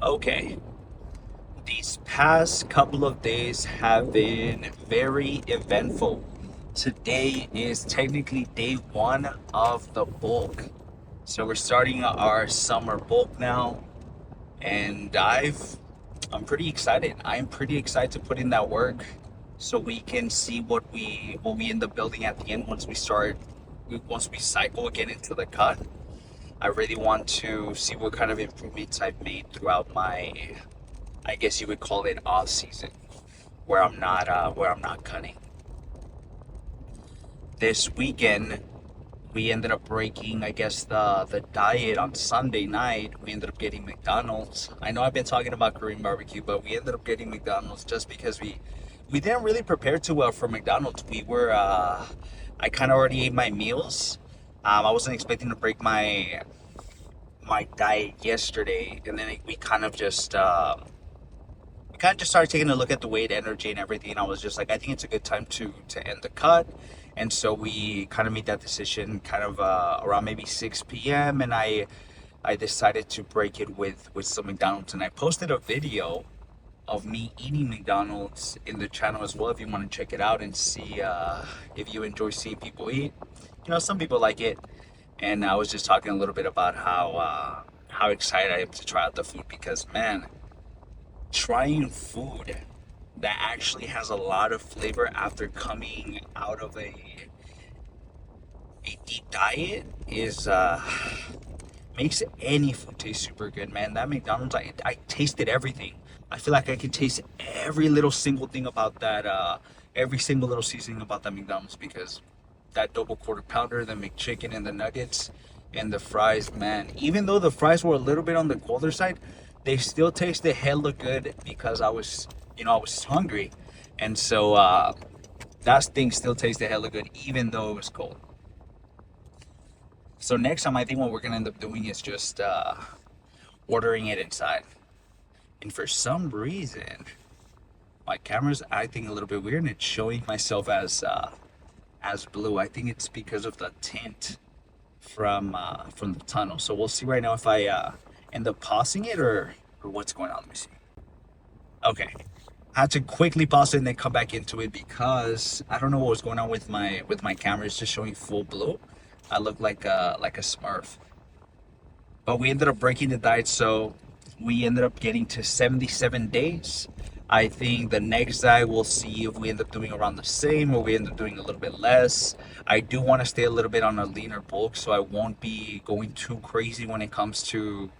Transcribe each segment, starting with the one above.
Okay, these past couple of days have been very eventful. Today is technically day one of the bulk. So we're starting our summer bulk now, and I'm pretty excited. I'm pretty excited to put in that work so we can see what we end up building at the end once we cycle again into the cut. I really want to see what kind of improvements I've made throughout my, I guess you would call it, off season, where I'm not cutting. This weekend we ended up breaking, I guess, the diet on Sunday night. We ended up getting McDonald's. I know I've been talking about Korean barbecue, but we ended up getting McDonald's just because we didn't really prepare too well for McDonald's. I kind of already ate my meals. I wasn't expecting to break my diet yesterday, and then we kind of just started taking a look at the weight, energy, and everything. And I was just like, I think it's a good time to end the cut. And so we kind of made that decision kind of around maybe 6 p.m. And I decided to break it with some McDonald's. And I posted a video of me eating McDonald's in the channel as well if you want to check it out and see if you enjoy seeing people eat. You know, some people like it. And I was just talking a little bit about how excited I am to try out the food because, man, trying food that actually has a lot of flavor after coming out of a deep diet is makes any food taste super good, man. That McDonald's, I tasted everything. I feel like I can taste every little single thing about that, every single little seasoning about that McDonald's because that double quarter pounder, the McChicken, and the nuggets, and the fries, man. Even though the fries were a little bit on the colder side, they still tasted hella good because I was hungry, and so that thing still tasted hella good even though it was cold. So next time, I think what we're gonna end up doing is just ordering it inside. And for some reason, my camera's acting a little bit weird, and it's showing myself as blue. I think it's because of the tint from the tunnel. So we'll see right now if I end up pausing it or what's going on. Let me see. Okay, I had to quickly pause it and then come back into it because I don't know what was going on with my camera. It's just showing full blue. I look like a Smurf. But we ended up breaking the diet, so we ended up getting to 77 days. I think the next diet we'll see if we end up doing around the same or we end up doing a little bit less. I do want to stay a little bit on a leaner bulk, so I won't be going too crazy when it comes to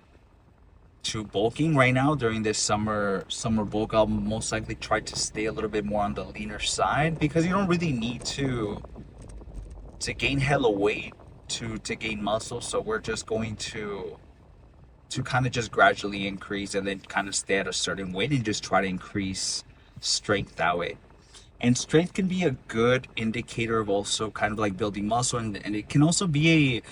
bulking right now during this summer bulk. I'll most likely try to stay a little bit more on the leaner side because you don't really need to gain hella weight to gain muscle. So we're just going to kind of just gradually increase and then kind of stay at a certain weight and just try to increase strength that way. And strength can be a good indicator of also kind of like building muscle, and it can also be a,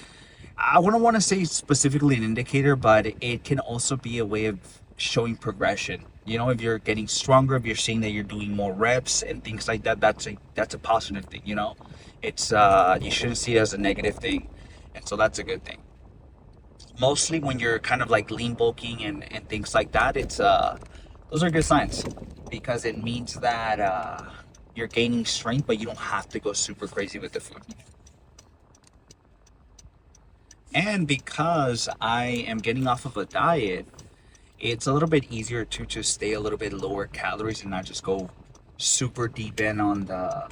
I wouldn't want to say specifically an indicator, but it can also be a way of showing progression. You know, if you're getting stronger, if you're seeing that you're doing more reps and things like that, that's a positive thing, you know? It's you shouldn't see it as a negative thing. And so that's a good thing. Mostly when you're kind of like lean bulking and things like that, it's those are good signs because it means that you're gaining strength, but you don't have to go super crazy with the food. And because I am getting off of a diet, it's a little bit easier to just stay a little bit lower calories and not just go super deep in on a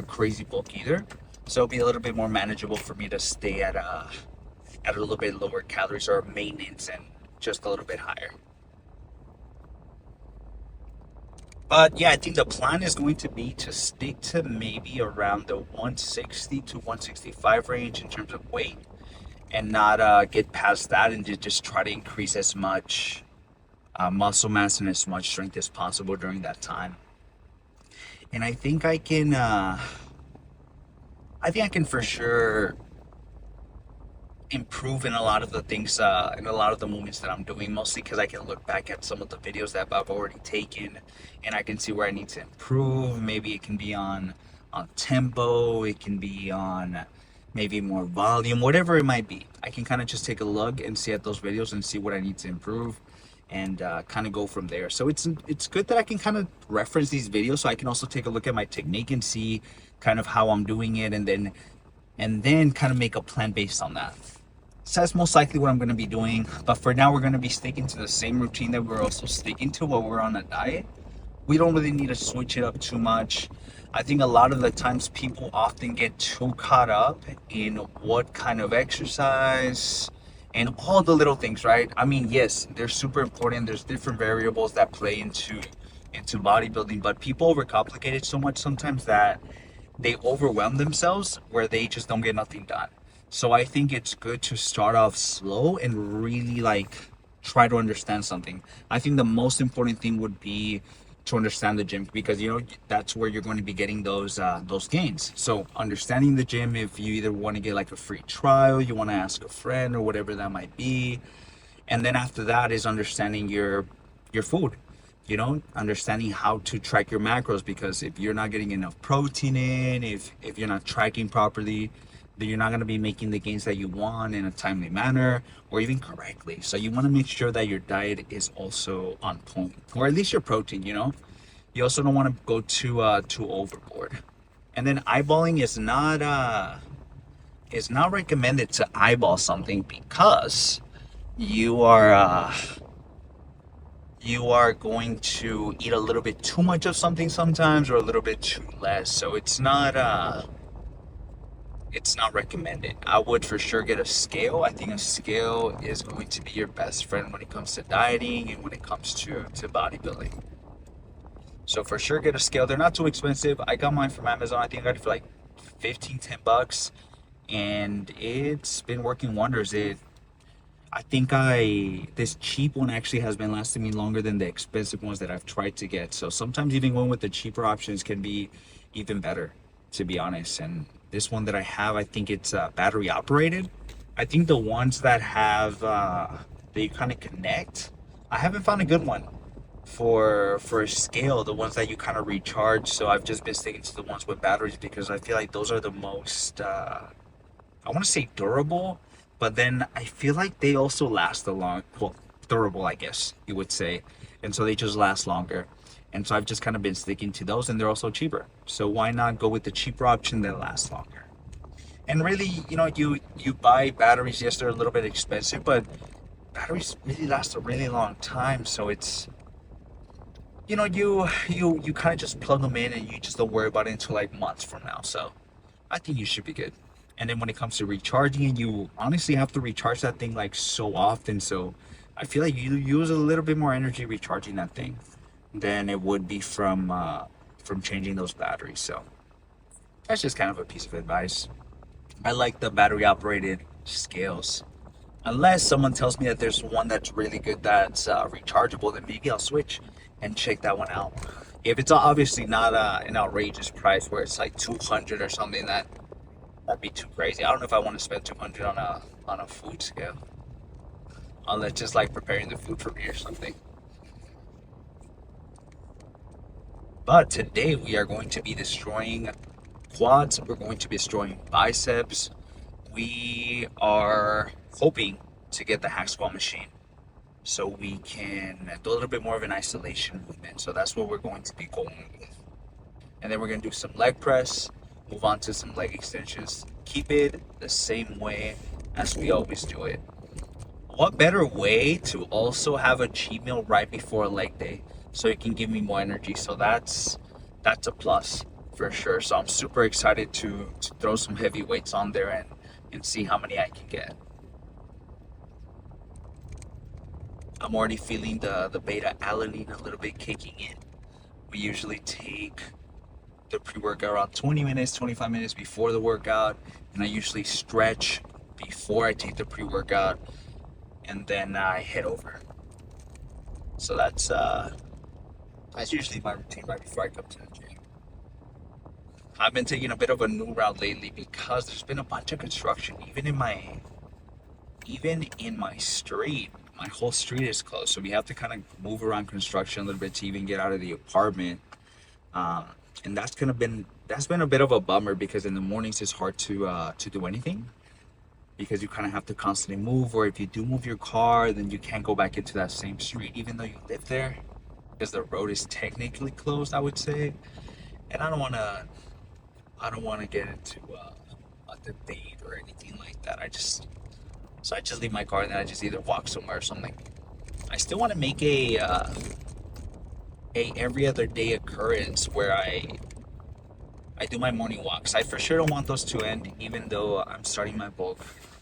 crazy bulk either. So it'll be a little bit more manageable for me to stay at a little bit lower calories or maintenance and just a little bit higher. But yeah, I think the plan is going to be to stick to maybe around the 160 to 165 range in terms of weight and not get past that and just try to increase as much muscle mass and as much strength as possible during that time. And I think I can for sure improve in a lot of the things, in a lot of the movements that I'm doing, mostly because I can look back at some of the videos that I've already taken and I can see where I need to improve. Maybe it can be on tempo, it can be on maybe more volume, whatever it might be. I can kind of just take a look and see at those videos and see what I need to improve and kind of go from there. So it's good that I can kind of reference these videos, so I can also take a look at my technique and see kind of how I'm doing it, and then kind of make a plan based on that. So that's most likely what I'm going to be doing. But for now, we're going to be sticking to the same routine that we're also sticking to while we're on a diet. We don't really need to switch it up too much. I think a lot of the times people often get too caught up in what kind of exercise and all the little things, right? I mean, yes, they're super important. There's different variables that play into bodybuilding, but people overcomplicate it so much sometimes that they overwhelm themselves where they just don't get nothing done. So I think it's good to start off slow and really like try to understand something. I think the most important thing would be to understand the gym, because you know that's where you're going to be getting those gains. So understanding the gym, if you either want to get like a free trial, you want to ask a friend or whatever that might be, and then after that is understanding your food, you know, understanding how to track your macros, because if you're not getting enough protein in, if you're not tracking properly, then you're not going to be making the gains that you want in a timely manner or even correctly. So you want to make sure that your diet is also on point, or at least your protein, you know. You also don't want to go too overboard. And then eyeballing is not recommended to eyeball something, because you are you are going to eat a little bit too much of something sometimes, or a little bit too less. So it's not recommended. I would for sure get a scale. I think a scale is going to be your best friend when it comes to dieting and when it comes to bodybuilding. So for sure get a scale. They're not too expensive. I got mine from Amazon. I think I got it for like 15, 10 bucks, and it's been working wonders. I think this cheap one actually has been lasting me longer than the expensive ones that I've tried to get. So sometimes even going with the cheaper options can be even better, to be honest. And this one that I have, I think it's battery operated. I think the ones that have that you kind of connect, I haven't found a good one for a scale. The ones that you kind of recharge. So I've just been sticking to the ones with batteries, because I feel like those are the most I want to say durable, but then I feel like they also last a long, well, durable, I guess you would say. And so they just last longer. And so I've just kind of been sticking to those, and they're also cheaper. So why not go with the cheaper option that lasts longer? And really, you know, you buy batteries, yes, they're a little bit expensive, but batteries really last a really long time. So it's, you know, you kind of just plug them in and you just don't worry about it until like months from now. So I think you should be good. And then when it comes to recharging it, you honestly have to recharge that thing like so often. So I feel like you use a little bit more energy recharging that thing than it would be from changing those batteries. So that's just kind of a piece of advice. I like the battery operated scales. Unless someone tells me that there's one that's really good that's rechargeable, then maybe I'll switch and check that one out. If it's obviously not an outrageous price where it's like 200 or something, that'd be too crazy. I don't know if I want to spend 200 on a food scale, unless just like preparing the food for me or something. But today we are going to be destroying quads. We're going to be destroying biceps. We are hoping to get the hack squat machine so we can do a little bit more of an isolation movement. So that's what we're going to be going with. And then we're going to do some leg press, move on to some leg extensions. Keep it the same way as we always do it. What better way to also have a cheat meal right before a leg day so it can give me more energy? So that's a plus for sure. So I'm super excited to throw some heavy weights on there and see how many I can get. I'm already feeling the beta alanine a little bit kicking in. We usually take the pre-workout around 20 minutes, 25 minutes before the workout, and I usually stretch before I take the pre-workout, and then I head over. So that's usually my routine right before I come to the gym. I've been taking a bit of a new route lately because there's been a bunch of construction, even in my street. My whole street is closed, so we have to kind of move around construction a little bit to even get out of the apartment. Um, and that's been a bit of a bummer, because in the mornings it's hard to do anything. because you kind of have to constantly move, or if you do move your car, then you can't go back into that same street even though you live there, because the road is technically closed, I would say. And I don't want to get into a debate or anything like that. I just leave my car and then I just either walk somewhere or something. I still want to make a every other day occurrence where I do my morning walks. I for sure don't want those to end, even though I'm starting my bulk.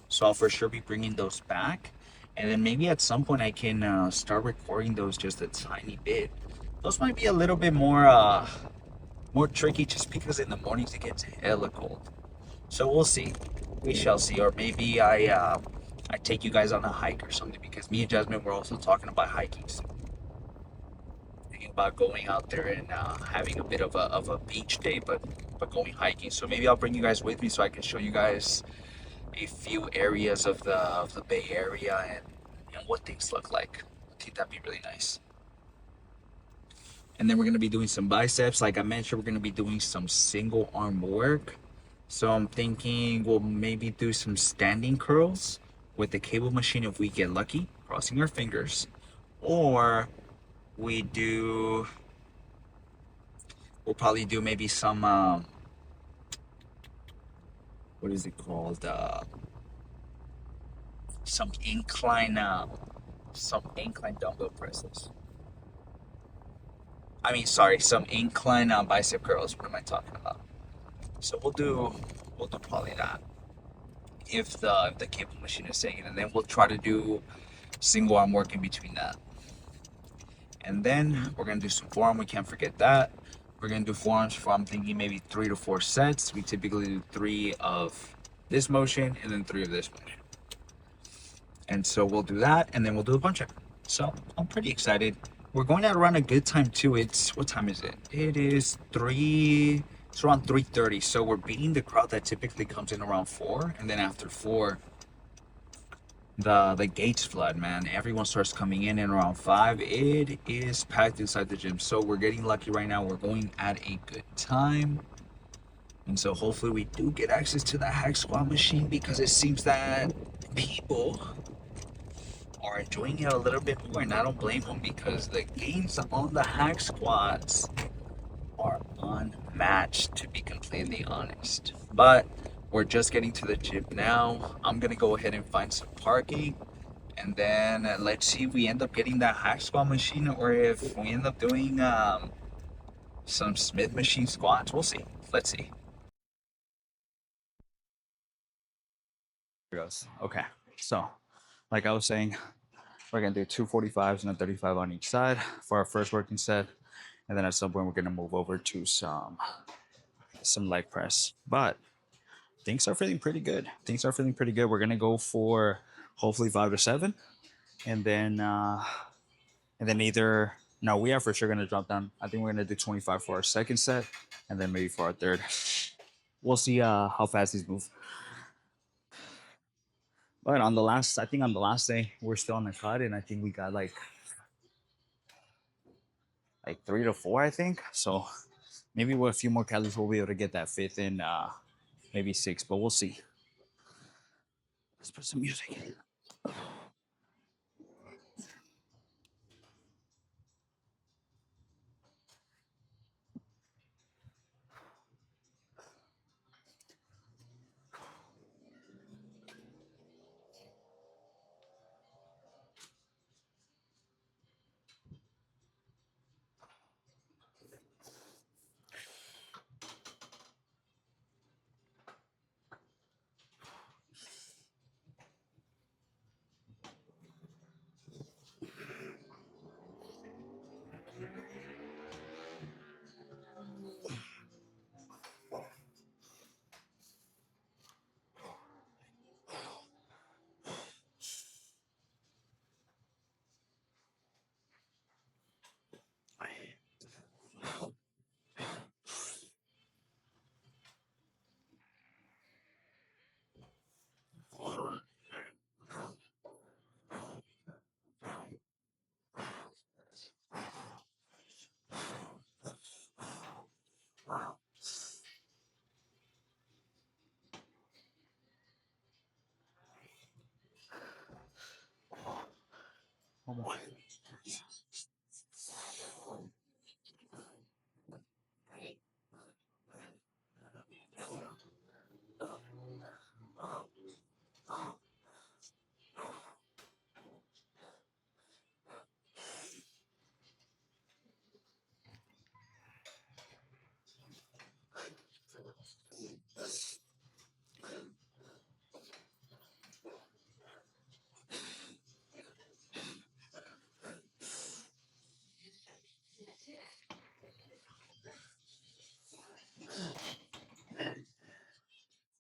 So I'll for sure be bringing those back, and then maybe at some point I can start recording those just a tiny bit. Those might be a little bit more tricky, just because in the mornings it gets hella cold. So we'll see. We shall see. Or maybe I take you guys on a hike or something, because me and Jasmine were also talking about hiking soon. Thinking about going out there and having a bit of a beach day, but going hiking. So maybe I'll bring you guys with me so I can show you guys a few areas of the Bay Area and what things look like. I think that'd be really nice. And then we're gonna be doing some biceps. Like I mentioned, we're gonna be doing some single arm work. So I'm thinking we'll maybe do some standing curls with the cable machine if we get lucky, crossing our fingers. Or we do, we'll probably do maybe some, what is it called? Some incline, some incline dumbbell presses. I mean, sorry, some incline bicep curls. What am I talking about? So we'll do probably that if the cable machine is taken, and then we'll try to do single arm work in between that. And then we're gonna do some forearm. We can't forget that. We're gonna do forearms for, I'm thinking, maybe 3 to 4 sets. We typically do 3 of this motion and then 3 of this motion. And so we'll do that, and then we'll do a bunch of. So I'm pretty excited. We're going out around a good time too. It's, what time is it? It is three. It's around 3:30. So we're beating the crowd that typically comes in around 4, and then after 4, the gates flood, man. Everyone starts coming in around 5. It is packed inside the gym. So we're getting lucky right now. We're going at a good time. And so hopefully we do get access to the hack squat machine, because it seems that people are enjoying it a little bit more, and I don't blame them, because the gains on the hack squats are unmatched, to be completely honest. But we're just getting to the gym now. I'm gonna go ahead and find some parking, and then let's see if we end up getting that hack squat machine, or if we end up doing some Smith machine squats. We'll see. Let's see. Here goes. Okay, so like I was saying, we're gonna do 2 45s and a 35 on each side for our first working set, and then at some point we're gonna move over to some leg press. But things are feeling pretty good. Things are feeling pretty good. We're gonna go for hopefully 5 to 7, and then either, no, we are for sure gonna drop down. I think we're gonna do 25 for our second set, and then maybe for our third. We'll see how fast these move. But on the last, I think on the last day, we're still on the cut, and I think we got like 3 to 4, I think. So maybe with a few more calories, we'll be able to get that fifth in, maybe 6, but we'll see. Let's put some music.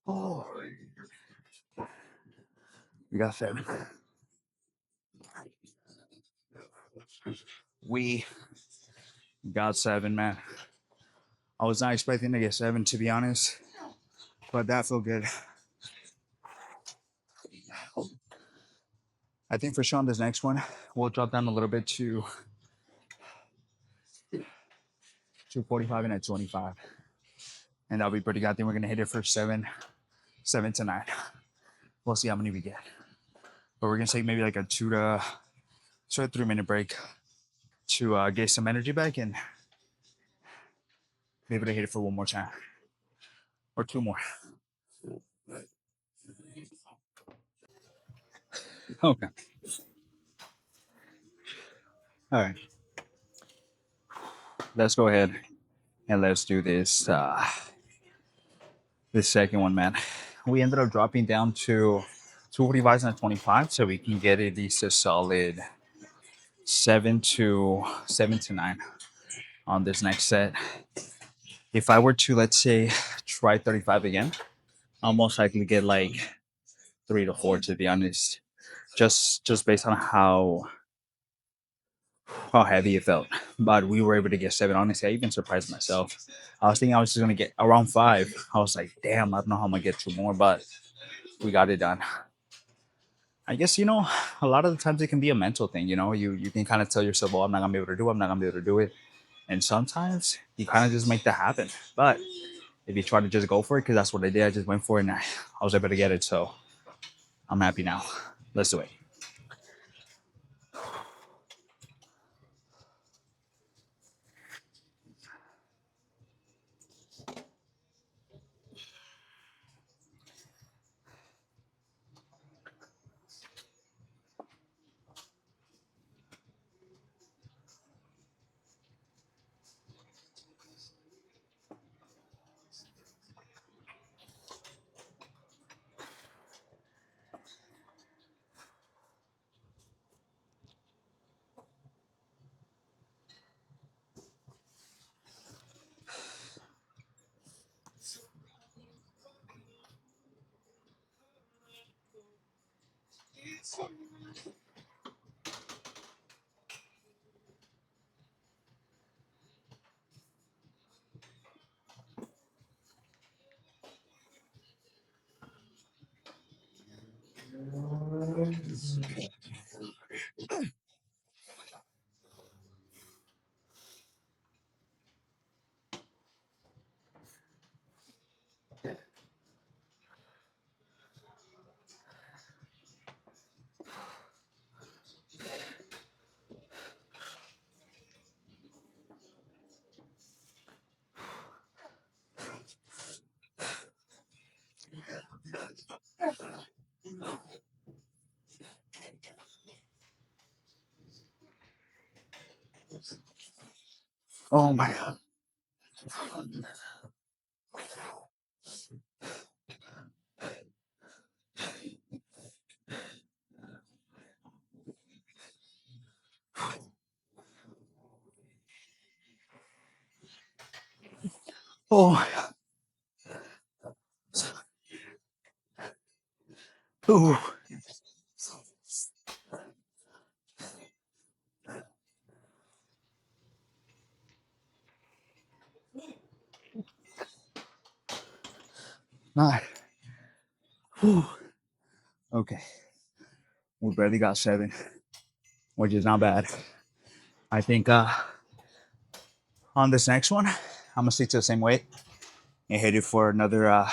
Oh, we got 7. We got 7, man. I was not expecting to get 7, to be honest, but that felt good. I think for sure on this next one, we'll drop down a little bit to 245 and at 25. And that'll be pretty good. I think we're gonna hit it for 7 to 9. We'll see how many we get. But we're gonna take maybe like a 3 minute break to get some energy back and be able to hit it for one more time. Or 2 more. Okay. All right. Let's go ahead and let's do this second one, man. We ended up dropping down to 245 and 25, so we can get at least a solid 7 to 9 on this next set. If I were to, let's say, try 35 again, I'll most likely get like 3 to 4, to be honest. Just based on how heavy it felt. But we were able to get 7. Honestly, I even surprised myself. I was thinking I was just gonna get around 5. I was like, damn, I don't know how I'm gonna get 2 more, but we got it done. I guess, a lot of the times it can be a mental thing. You can kind of tell yourself, "Oh, I'm not gonna be able to do it. I'm not gonna be able to do it." And sometimes you kind of just make that happen. But if you try to just go for it, because that's what I did, I just went for it and I was able to get it. So I'm happy now. Let's do it. Oh my God. Oh my God. Ooh. Nine. Ooh. Okay. We barely got 7, which is not bad. I think on this next one, I'm gonna stick to the same weight and hit it for another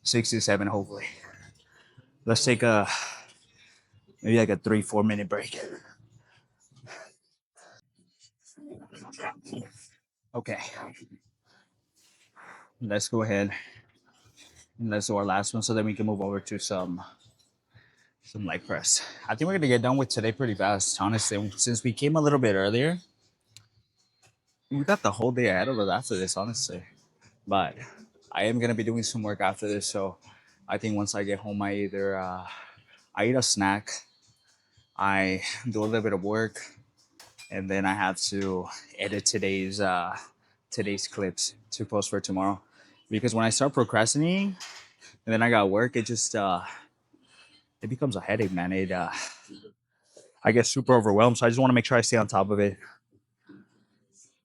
6 to 7, hopefully. Let's take maybe like a 3-4 minute break. Okay, let's go ahead and let's do our last one so then we can move over to some leg press. I think we're gonna get done with today pretty fast, honestly. Since we came a little bit earlier, we got the whole day ahead of us after this, honestly. But I am gonna be doing some work after this, so I think once I get home, I eat a snack, I do a little bit of work, and then I have to edit today's clips to post for tomorrow. Because when I start procrastinating and then I got work, it becomes a headache, man. I get super overwhelmed, so I just want to make sure I stay on top of it.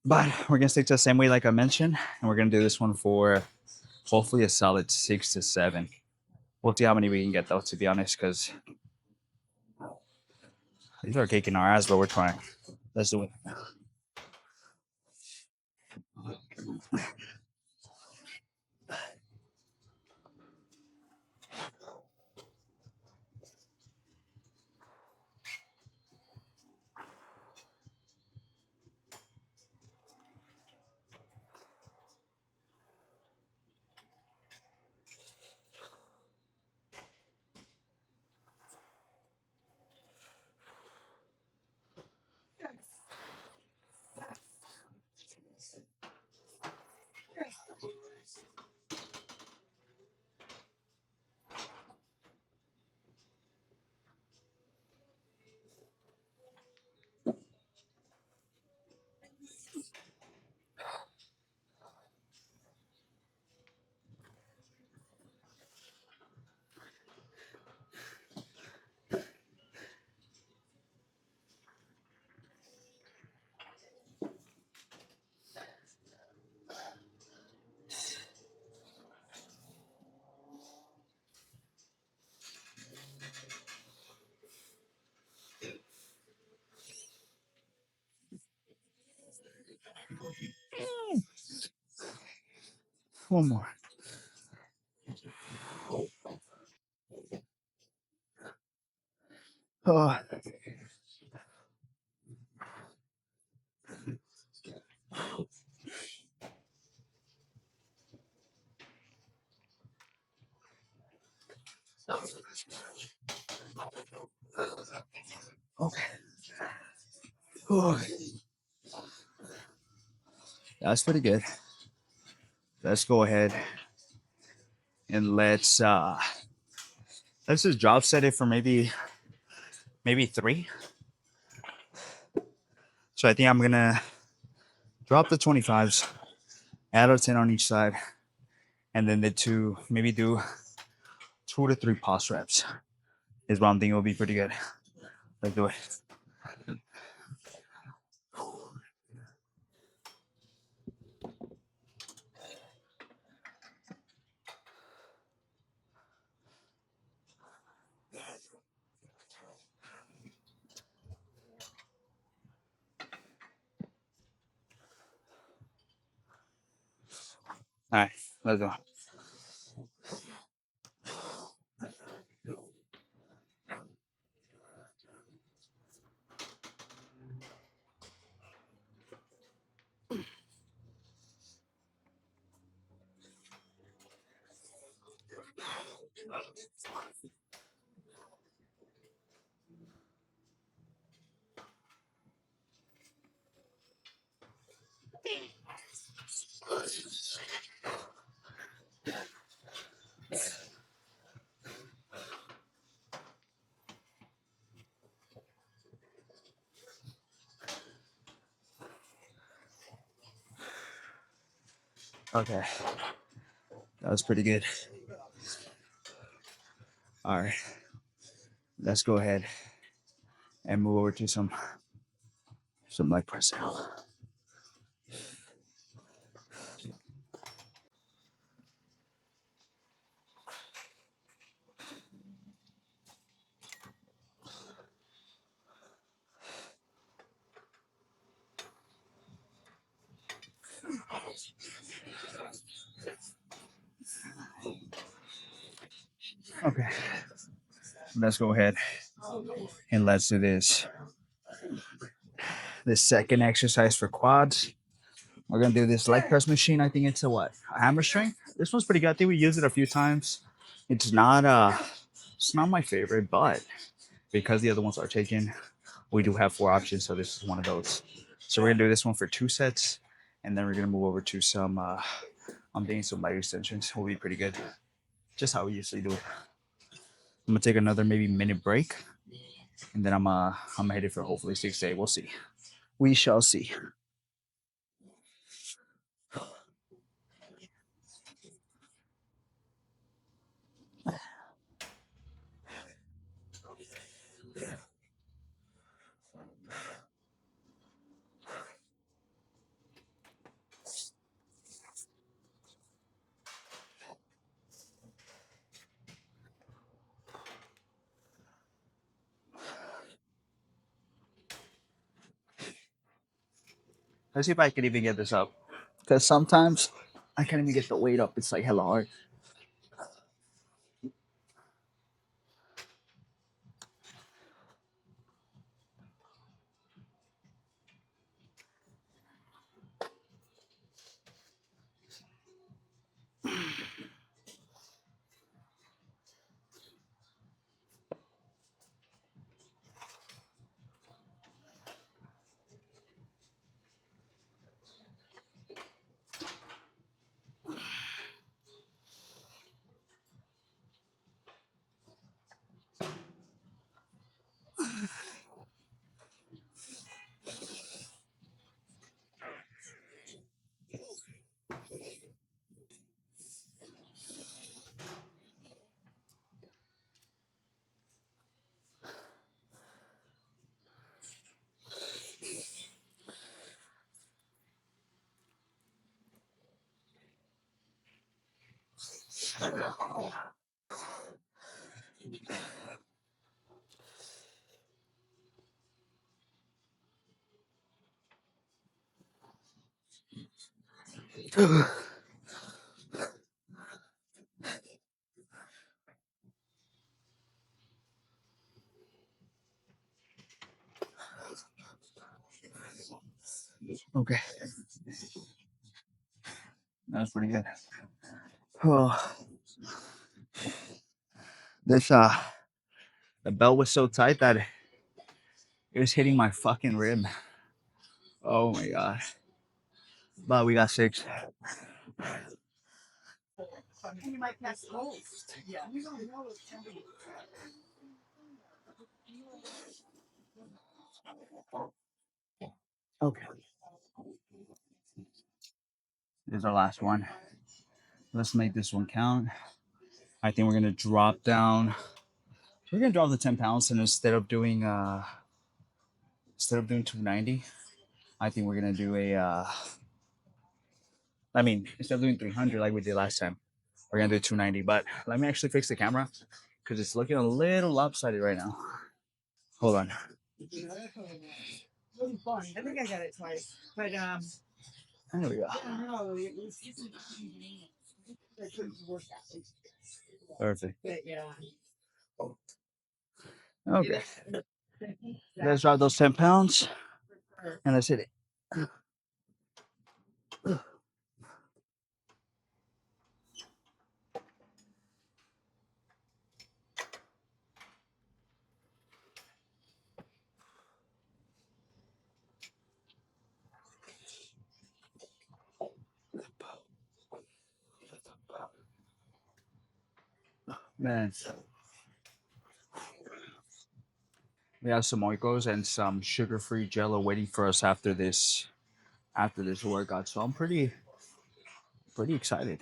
But we're gonna stick to the same way, like I mentioned, and we're gonna do this one for hopefully a solid 6 to 7. We'll see how many we can get though, to be honest, because these are kicking our ass, but we're trying. Let's do it. One more. Oh, okay. Oh, that's pretty good. Let's go ahead and let's just drop set it for maybe 3. So I think I'm gonna drop the 25s, add a 10 on each side, and then the two maybe do 2 to 3 pause reps. Is what I'm thinking will be pretty good. Let's do it. All right, let's go. Okay, that was pretty good. All right, let's go ahead and move over to some leg press now. Okay, let's go ahead and let's do this this second exercise for quads. We're gonna do this leg press machine. I think it's a what? A hamstring. This one's pretty good. I think we used it a few times. It's not my favorite, but because the other ones are taken, we do have 4 options. So this is one of those. So we're gonna do this one for 2 sets, and then we're gonna move over to some. I'm doing some leg extensions. Will be pretty good. Just how we usually do it. I'm gonna take another maybe minute break, and then I'm headed for hopefully 6 to 8. We'll see. We shall see. Let's see if I can even get this up. Because sometimes I can't even get the weight up. It's like hella hard. Okay, that's pretty good. Oh, this the belt was so tight that it was hitting my fucking rib. Oh my god. But we got 6. Okay. This is our last one. Let's make this one count. I think we're gonna drop down. We're gonna drop the 10 pounds, and instead of doing 290, I think we're gonna do a. I mean, instead of doing 300 like we did last time, we're gonna do 290. But let me actually fix the camera because it's looking a little lopsided right now. Hold on. There we go. Perfect. Okay. Let's drop those 10 pounds and let's hit it. Man, we have some oikos and some sugar-free jello waiting for us after this workout. So I'm pretty excited.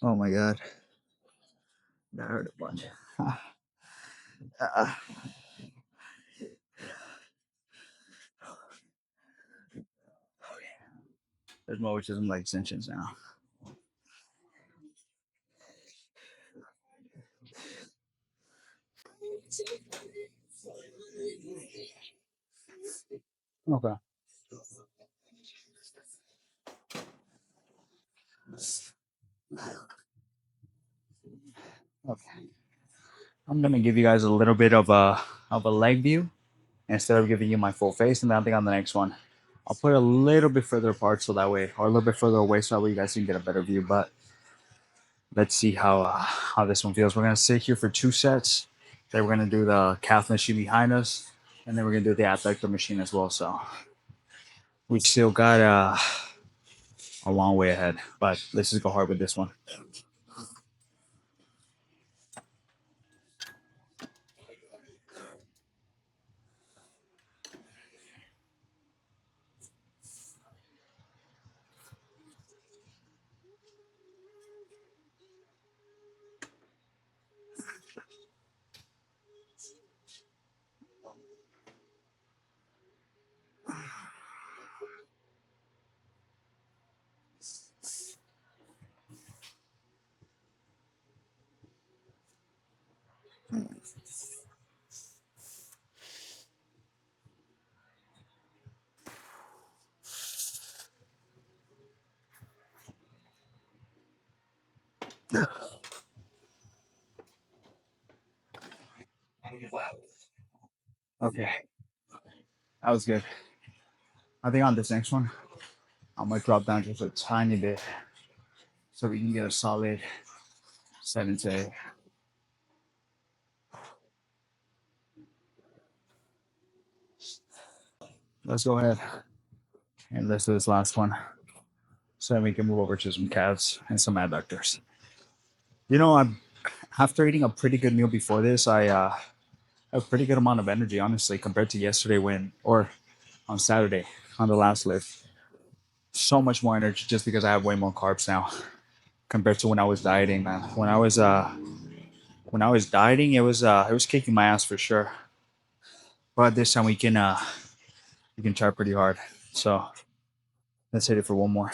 Oh my god, that hurt a bunch. There's more which isn't like extensions now. Okay. Okay. I'm gonna give you guys a little bit of a leg view instead of giving you my full face, and then I think on the next one, I'll put it a little bit further apart so that way, or a little bit further away so that way you guys can get a better view. But let's see how this one feels. We're gonna sit here for 2 sets. Then we're gonna do the calf machine behind us, and then we're gonna do the adductor machine as well. So we still got a long way ahead, but let's just go hard with this one. Okay, that was good. I think on this next one, I might drop down just a tiny bit so we can get a solid 7 to 8. Let's go ahead and let's do this last one so then we can move over to some calves and some adductors. You know, I'm after eating a pretty good meal before this, I have a pretty good amount of energy, honestly, compared to yesterday or on Saturday on the last lift. So much more energy just because I have way more carbs now compared to when I was dieting, man. When I was dieting, it was kicking my ass for sure. But this time we can try pretty hard. So let's hit it for one more.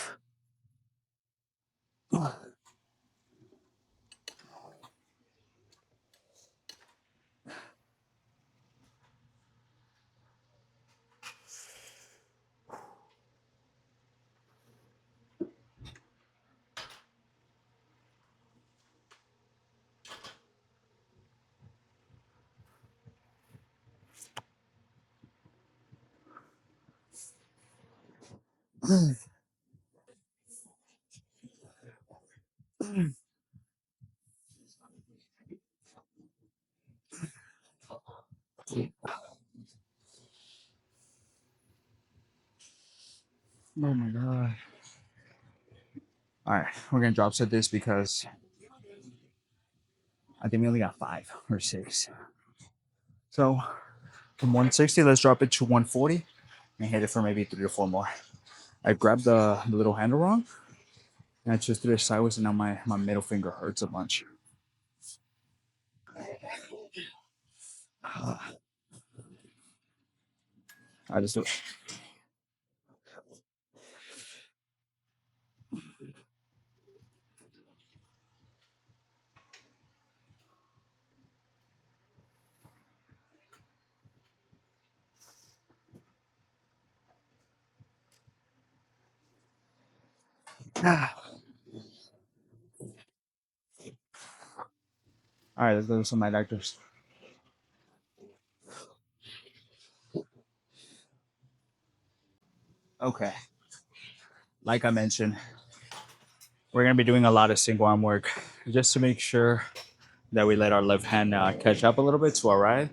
Oh my god. All right, we're gonna drop set this because I think we only got 5 or 6. So from 160, let's drop it to 140 and hit it for maybe 3 or 4 more. I grabbed the little handle wrong and I just threw it sideways, and now my middle finger hurts a bunch. I just do it. All right, let's go to some light actors. Okay, like I mentioned, we're gonna be doing a lot of single arm work just to make sure that we let our left hand catch up a little bit to our right.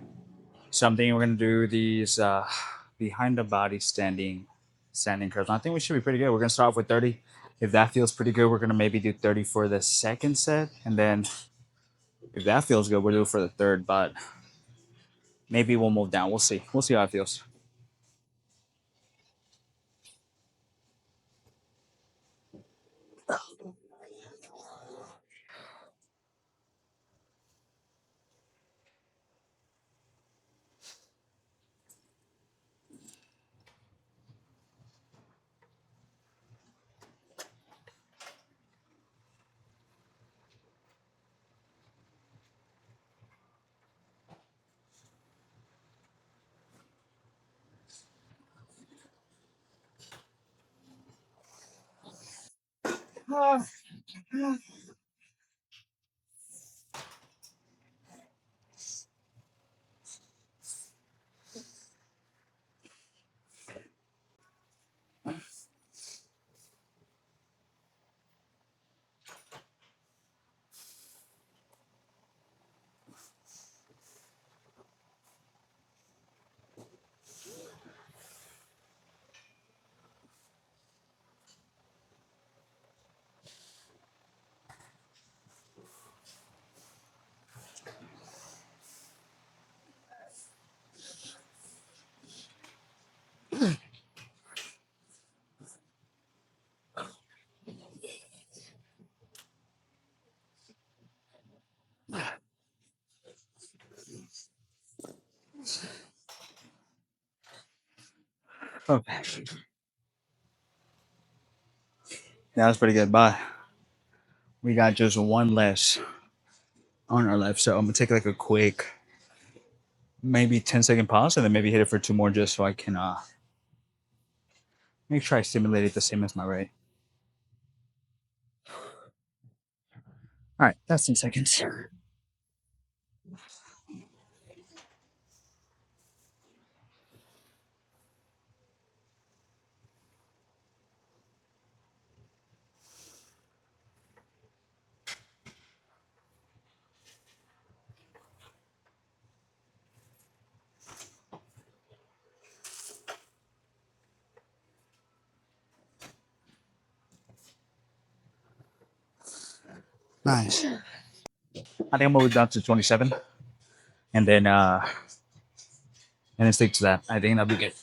Something we're gonna do these behind the body standing curls. I think we should be pretty good. We're gonna start off with 30. If that feels pretty good, we're gonna maybe do 30 for the second set, and then if that feels good, we'll do it for the third. But maybe we'll move down. We'll see. We'll see how it feels. Okay, that was pretty good. But we got just one less on our left, so I'm gonna take like a quick, maybe 10-second pause, and then maybe hit it for two more, just so I can make sure I stimulate it the same as my right. All right, that's 10 seconds. Nice. I think I'm gonna move down to 27, and then stick to that. I think that'll be good.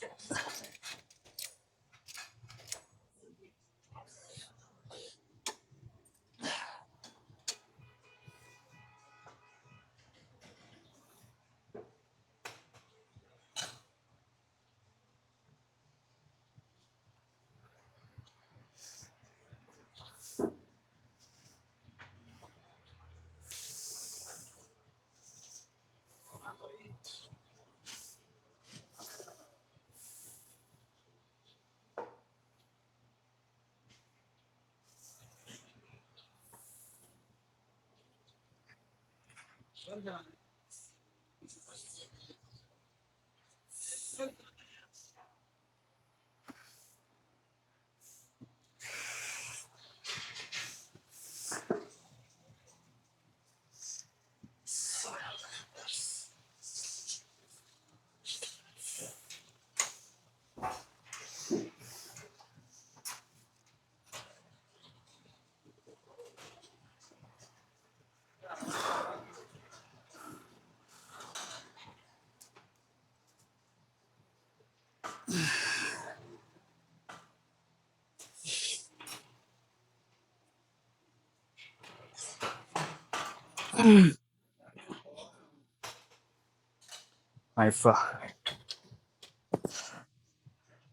I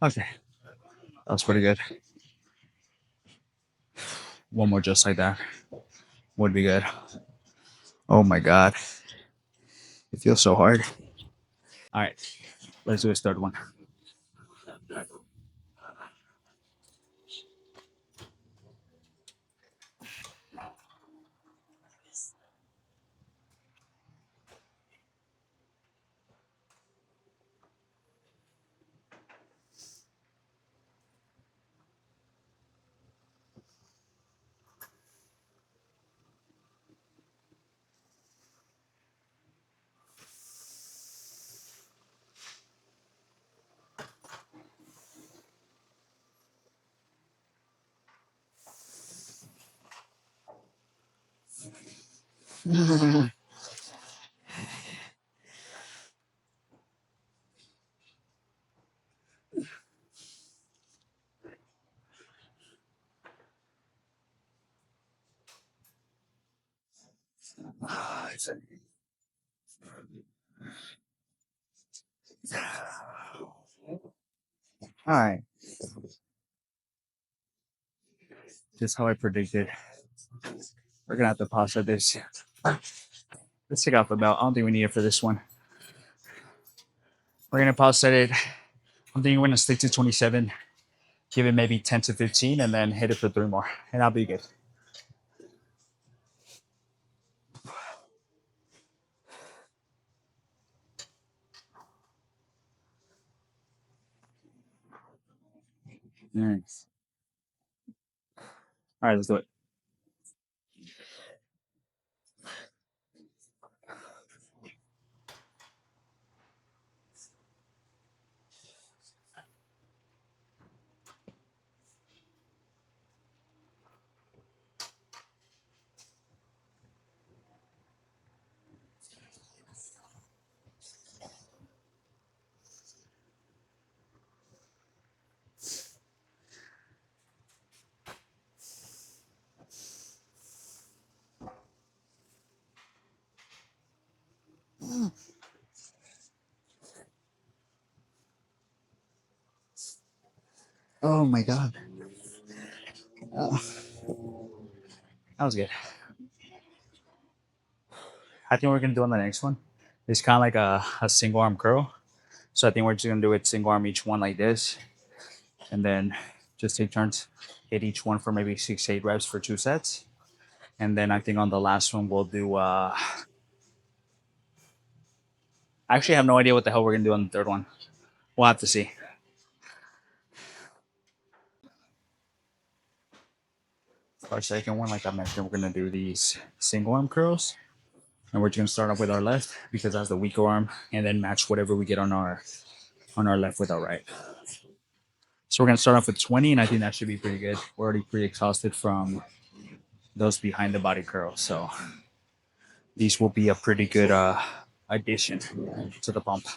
okay, that was pretty good. One more just like that would be good. Oh my god, it feels so hard. All right, let's do this third one. All right, just how I predicted. We're gonna have to pause at this. Let's take off the belt. I don't think we need it for this one. We're gonna pause at it. I'm thinking we're gonna stick to 27, give it maybe 10 to 15, and then hit it for 3 more, and I'll be good. Nice. All right, let's do it. Oh my god, that was good. I think we're gonna do on the next one. It's kind of like a single arm curl. So I think we're just gonna do it single arm each one like this, and then just take turns, hit each one for maybe 6 8 reps for 2 sets, and then I think on the last one we'll do. I actually have no idea what the hell we're gonna do on the third one. We'll have to see. For our second one, like I mentioned, we're gonna do these single arm curls, and we're just gonna start off with our left because that's the weaker arm, and then match whatever we get on our left with our right. So we're gonna start off with 20, and I think that should be pretty good. We're already pretty exhausted from those behind the body curls, so these will be a pretty good addition to the pump.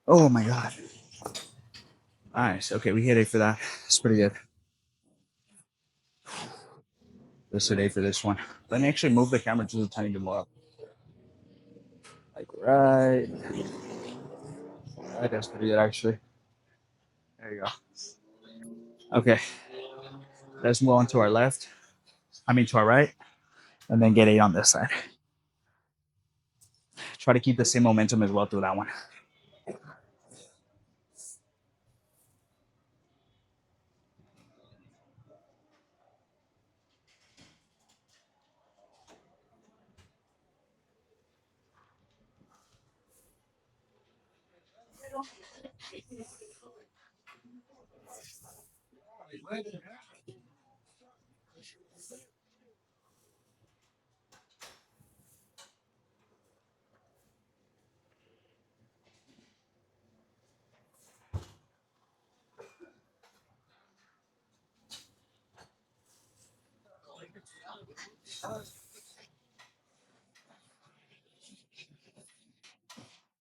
Oh my god. Nice. Okay, we hit A for that. It's pretty good. Let's hit A for this one. Let me actually move the camera just a tiny bit more up. Like right. That's pretty good actually. There you go. Okay. Let's move on to our left. I mean to our right. And then get 8 on this side. Try to keep the same momentum as well through that one.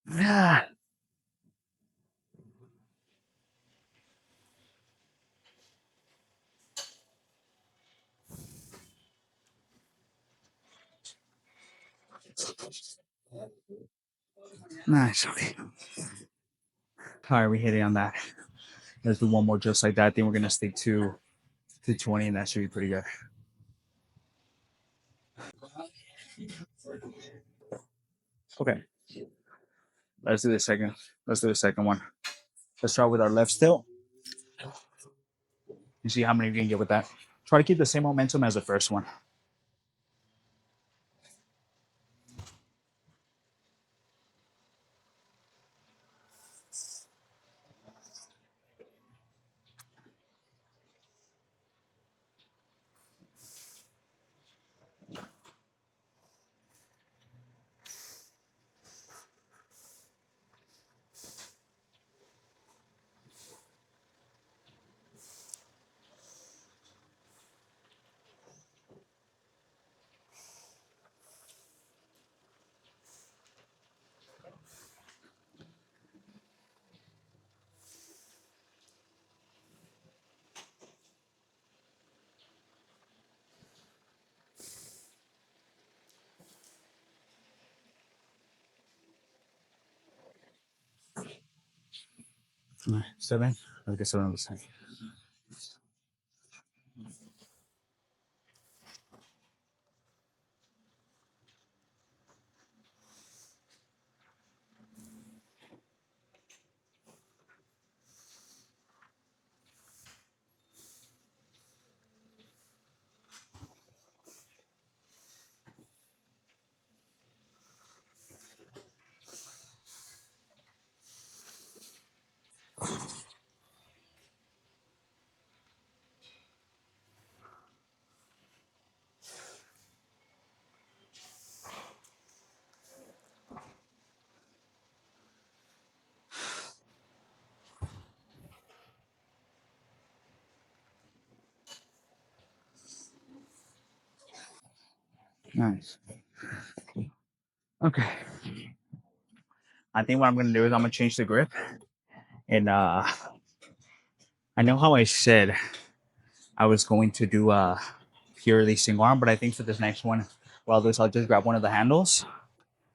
Yeah. Nice. Okay. All right, we hit it on that. Let's do one more just like that. I think we're gonna stick to 20, and that should be pretty good. Okay. Let's do the second. Let's do the second one. Let's start with our left still and see how many we can get with that. Try to keep the same momentum as the first one. All right, 7. Let's get 7 on the side. Nice. Okay. I think what I'm gonna do is I'm gonna change the grip. And I know how I said I was going to do purely single arm, but I think for this next one, what I'll do is I'll just grab one of the handles.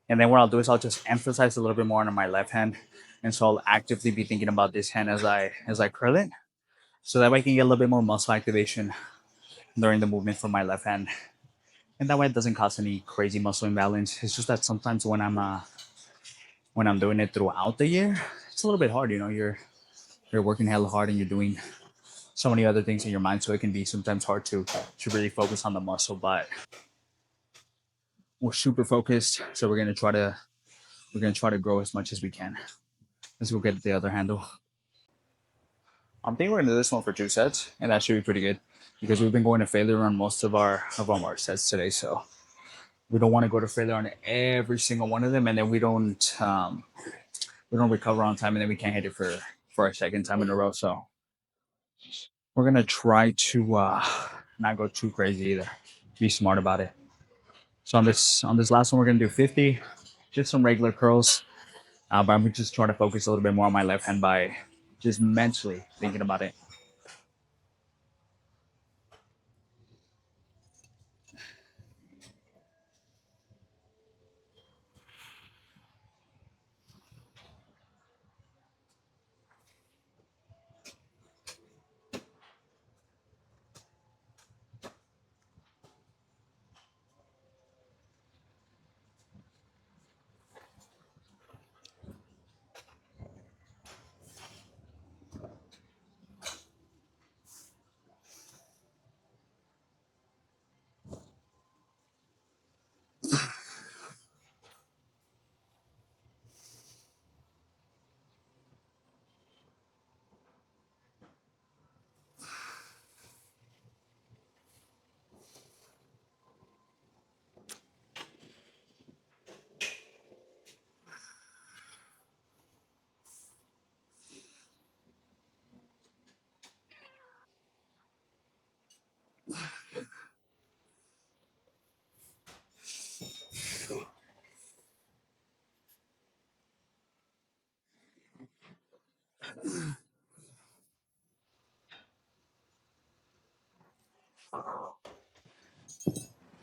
And then what I'll do is I'll just emphasize a little bit more on my left hand. And so I'll actively be thinking about this hand as I curl it. So that way I can get a little bit more muscle activation during the movement from my left hand. And that way it doesn't cause any crazy muscle imbalance. It's just that sometimes when I'm doing it throughout the year, it's a little bit hard. You're working hella hard and you're doing so many other things in your mind, so it can be sometimes hard to really focus on the muscle. But we're super focused, so we're gonna try to grow as much as we can. Let's go get the other handle. I'm thinking we're gonna do this one for 2 sets, and that should be pretty good because we've been going to failure on most of our sets today. So we don't want to go to failure on every single one of them, and then we don't recover on time, and then we can't hit it for a second time in a row. So we're gonna try to not go too crazy either. Be smart about it. So on this last one, we're gonna do 50, just some regular curls. But I'm just trying to focus a little bit more on my left hand by just mentally thinking about it.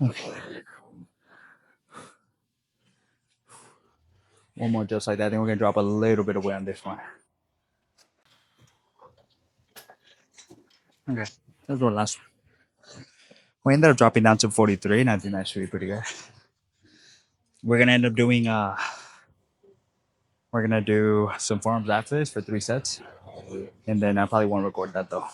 Okay. One more just like that. Then we're gonna drop a little bit of weight on this one. Okay, that's the last one. We ended up dropping down to 43, and I think that's really pretty good. We're gonna end up doing we're gonna do some forearms after this for 3 sets, and then I probably won't record that though.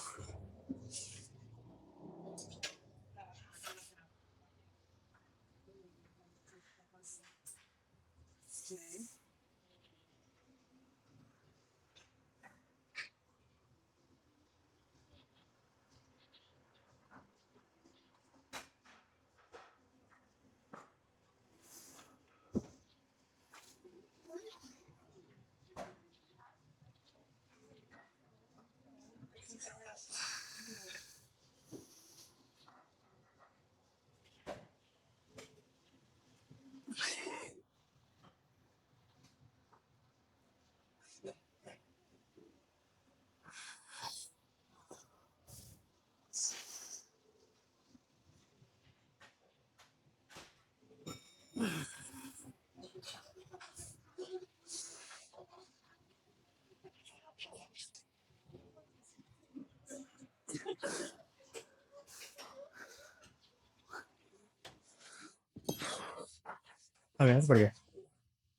Okay, that's pretty good.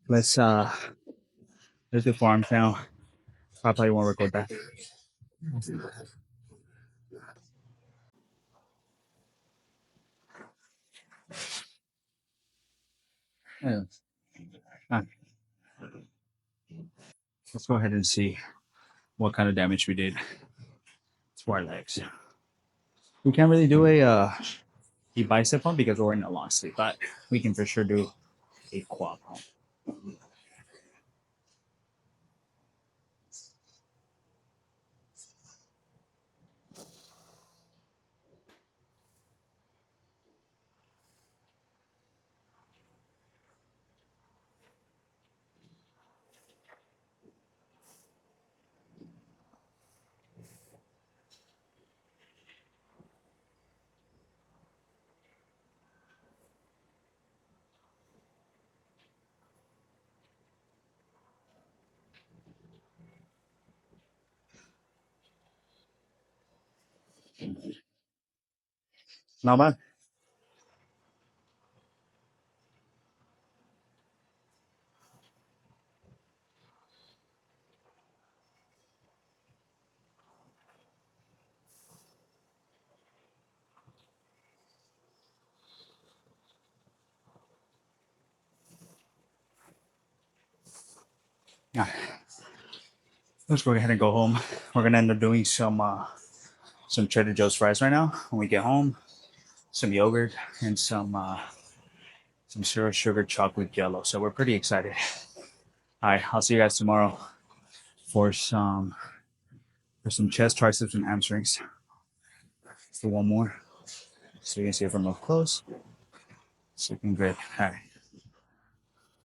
Let's do forearms now. I probably won't record that. Yeah. Let's go ahead and see what kind of damage we did to our legs. We can't really do a bicep pump because we're in a long sleep, but we can for sure do a quad pump. Not bad. Yeah. Let's go ahead and go home. We're gonna end up doing some Trader Joe's fries right now. When we get home, some yogurt and some zero sugar chocolate jello. So we're pretty excited. All right, I'll see you guys tomorrow for some chest, triceps, and hamstrings. So one more, so you can see it from up close. It's looking good. All right.